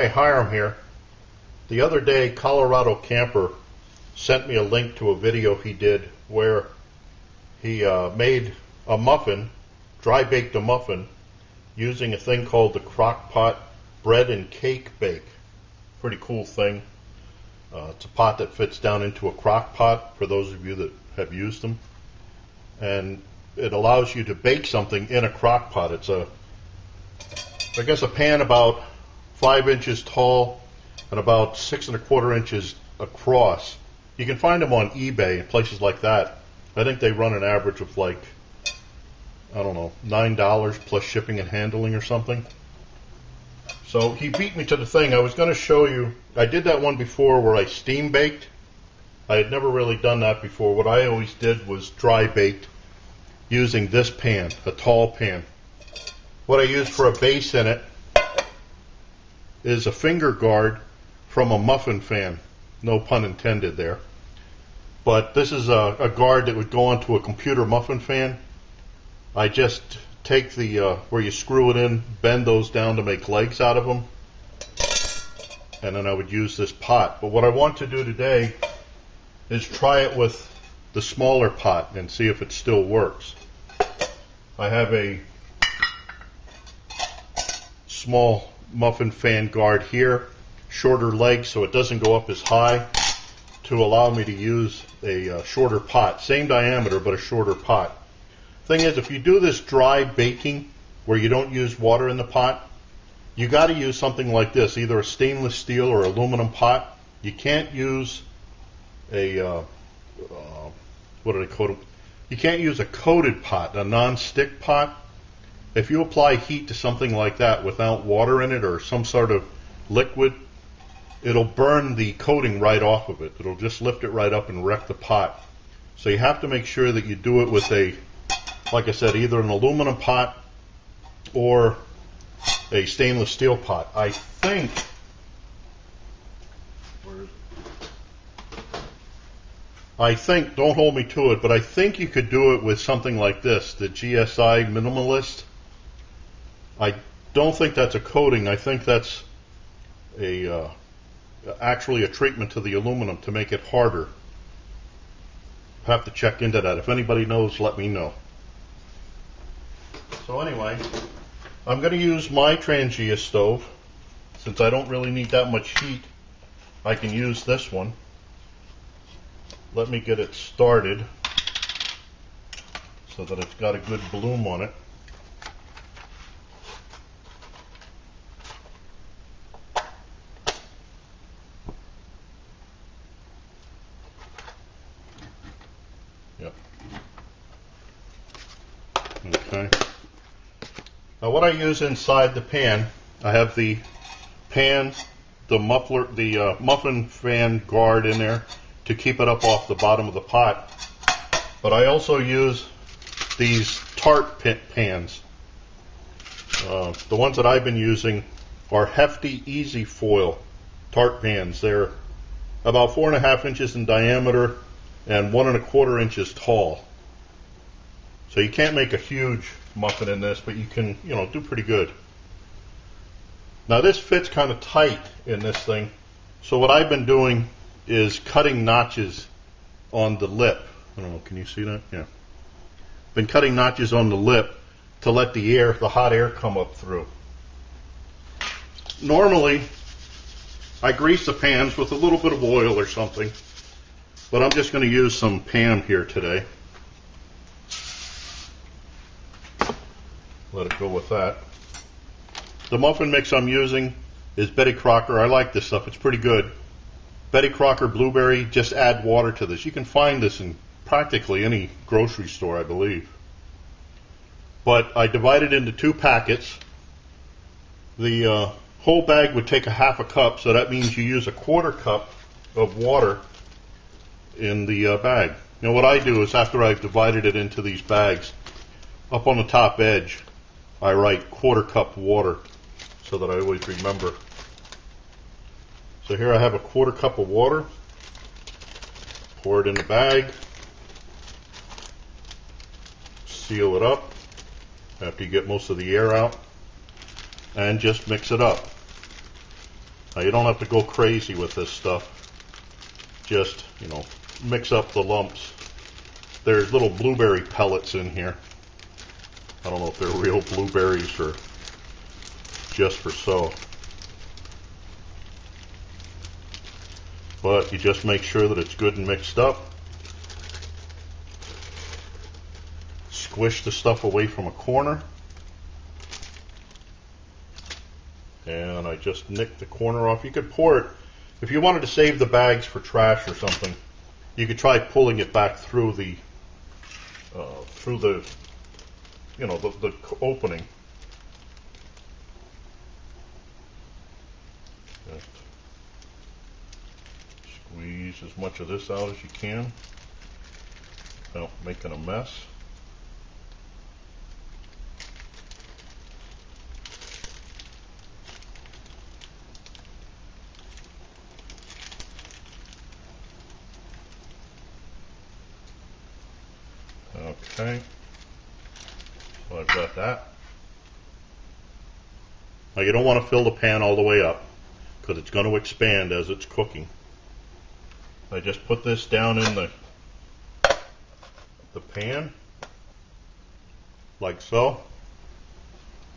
Hi, Hiram here. The other day, ColoradoCamper sent me a link to a video he did where he made a muffin, dry baked a muffin, using a thing called the Crock-Pot Bread and Cake Bake. Pretty cool thing. It's a pot that fits down into a crock pot, for those of you that have used them. And it allows you to bake something in a crock pot. It's a pan about 5 inches tall and about 6 1/4 inches across. You can find them on eBay and places like that. I think they run an average of like, I don't know, $9 plus shipping and handling or something. So he beat me to the thing. I was going to show you, I did that one before where I steam baked. I had never really done that before. What I always did was dry baked using this pan, a tall pan. What I used for a base in it is a finger guard from a muffin fan. No pun intended there. But this is a guard that would go onto a computer muffin fan. I just take the, where you screw it in, bend those down to make legs out of them. And then I would use this pot. But what I want to do today is try it with the smaller pot and see if it still works. I have a small Muffin Fan Guard here, shorter legs so it doesn't go up as high, to allow me to use a shorter pot. Same diameter, but a shorter pot. Thing is, if you do this dry baking where you don't use water in the pot, you got to use something like this, either a stainless steel or aluminum pot. You can't use a what do they call it? You can't use a coated pot, a non-stick pot. If you apply heat to something like that without water in it or some sort of liquid, it'll burn the coating right off of it. It'll just lift it right up and wreck the pot. So you have to make sure that you do it with a, like I said, either an aluminum pot or a stainless steel pot. I think, don't hold me to it, but I think you could do it with something like this, the GSI Minimalist. I don't think that's a coating. I think that's actually a treatment to the aluminum to make it harder. I have to check into that. If anybody knows, let me know. So anyway, I'm going to use my Trangia stove. Since I don't really need that much heat, I can use this one. Let me get it started so that it's got a good bloom on it. Yep. Okay. Now what I use inside the pan, I have the pan, the muffler, the Muffin Fan Guard in there to keep it up off the bottom of the pot. But I also use these tart pans. The ones that I've been using are hefty easy foil tart pans. They're about 4.5 inches in diameter and 1 1/4 inches tall. So you can't make a huge muffin in this, but you can, do pretty good. Now this fits kind of tight in this thing. So what I've been doing is cutting notches on the lip. I don't know, can you see that? Yeah. Been cutting notches on the lip to let the air, the hot air, come up through. Normally, I grease the pans with a little bit of oil or something, but I'm just going to use some Pam here today. Let it go with that. The muffin mix I'm using is Betty Crocker. I like this stuff. It's pretty good. Betty Crocker Blueberry. Just add water to this. You can find this in practically any grocery store, I believe. But I divided it into 2 packets. The whole bag would take a 1/2 cup, so that means you use a 1/4 cup of water in the bag. Now what I do is, after I've divided it into these bags, up on the top edge I write 1/4 cup water so that I always remember. So here I have a 1/4 cup of water. Pour it in the bag. Seal it up after you get most of the air out. And just mix it up. Now you don't have to go crazy with this stuff. Just, you know, mix up the lumps. There's little blueberry pellets in here. I don't know if they're real blueberries or just for show. But you just make sure that it's good and mixed up. Squish the stuff away from a corner. And I just nicked the corner off. You could pour it, if you wanted to save the bags for trash or something, you could try pulling it back through the, you know, the opening. Just squeeze as much of this out as you can without making a mess. Okay, so I've got that. Now you don't want to fill the pan all the way up because it's going to expand as it's cooking. I just put this down in the pan, like so.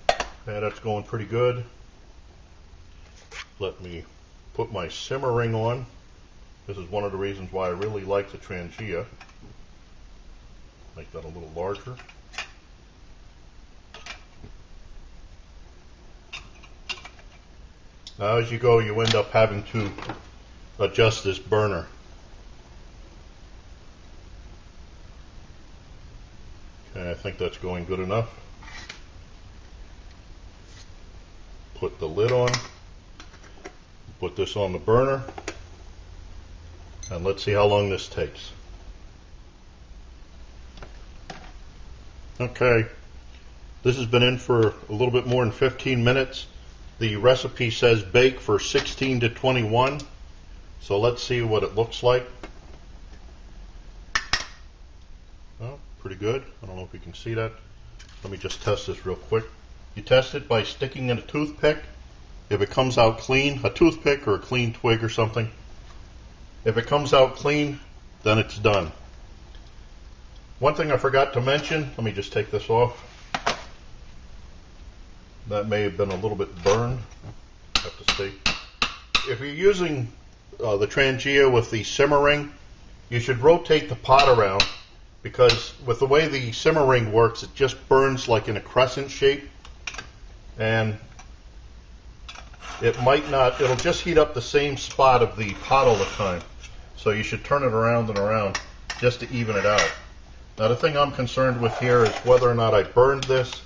Okay, that's going pretty good. Let me put my simmer ring on. This is one of the reasons why I really like the Trangia. Make that a little larger. Now as you go, you end up having to adjust this burner. Okay, I think that's going good enough. Put the lid on. Put this on the burner. And let's see how long this takes. Okay, this has been in for a little bit more than 15 minutes. The recipe says bake for 16 to 21. So let's see what it looks like. Oh, pretty good. I don't know if you can see that. Let me just test this real quick. You test it by sticking in a toothpick. If it comes out clean, a toothpick or a clean twig or something. If it comes out clean, then it's done. One thing I forgot to mention, let me just take this off. That may have been a little bit burned. Have to see. If you're using the Trangia with the simmer ring, you should rotate the pot around because with the way the simmer ring works, it just burns like in a crescent shape, and it might not. It'll just heat up the same spot of the pot all the time. So you should turn it around and around just to even it out. Now the thing I'm concerned with here is whether or not I burned this,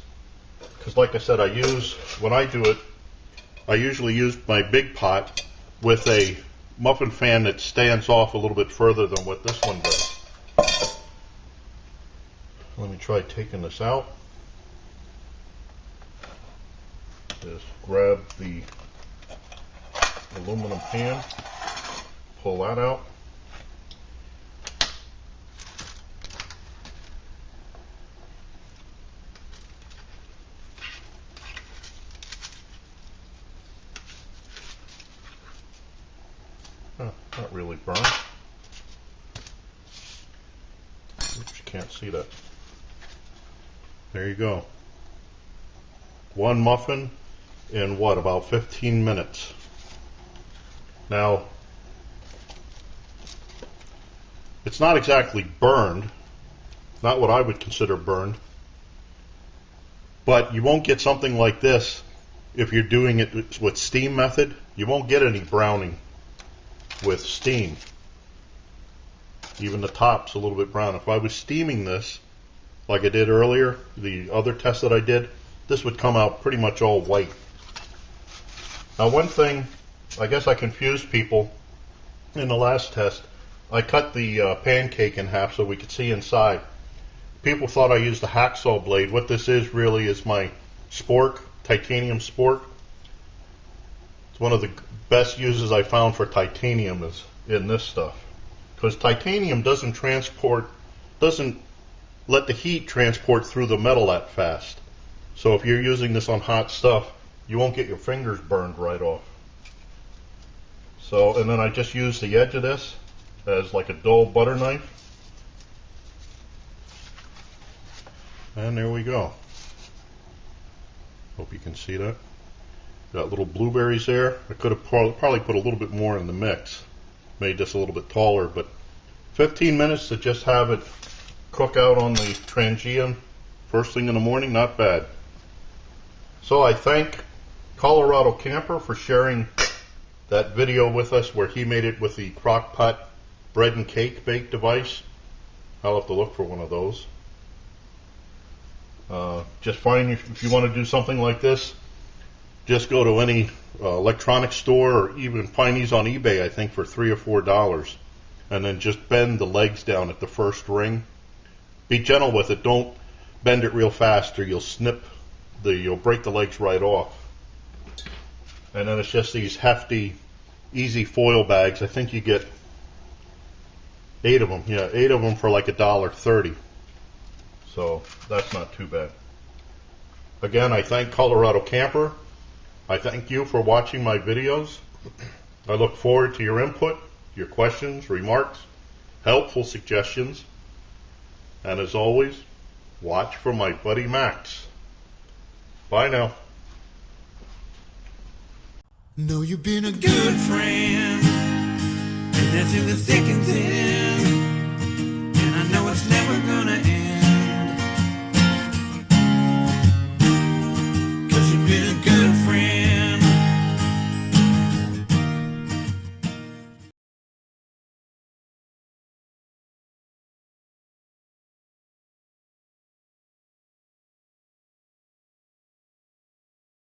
because like I said, when I do it, I usually use my big pot with a muffin fan that stands off a little bit further than what this one does. Let me try taking this out. Just grab the aluminum pan, pull that out. Not really burned. Oops, you can't see that. There you go. One muffin in what, about 15 minutes. Now, it's not exactly burned, not what I would consider burned, but you won't get something like this if you're doing it with steam method. You won't get any browning with steam. Even the top's a little bit brown. If I was steaming this like I did earlier, the other test that I did, this would come out pretty much all white. Now one thing, I guess I confused people in the last test. I cut the pancake in half so we could see inside. People thought I used a hacksaw blade. What this is really is my spork, titanium spork. It's one of the best uses I found for titanium is in this stuff, because titanium doesn't let the heat transport through the metal that fast. So if you're using this on hot stuff, you won't get your fingers burned right off. So, and then I just use the edge of this as like a dull butter knife. And there we go. Hope you can see that. Got little blueberries there. I could have probably put a little bit more in the mix. Made this a little bit taller, but 15 minutes to just have it cook out on the Trangia first thing in the morning, not bad. So I thank ColoradoCamper for sharing that video with us where he made it with the Crock-Pot Bread and Cake bake device. I'll have to look for one of those. Just find, if you want to do something like this, just go to any electronics store or even find these on eBay, I think, for $3 or $4. And then just bend the legs down at the first ring. Be gentle with it. Don't bend it real fast or you'll break the legs right off. And then it's just these hefty, easy foil bags. I think you get 8 of them. Yeah, 8 of them for like $1.30. So that's not too bad. Again, I thank ColoradoCamper. I thank you for watching my videos. I look forward to your input, your questions, remarks, helpful suggestions. And as always, watch for my buddy Max. Bye now. Know you've been a good friend, and that's in the thick and thin.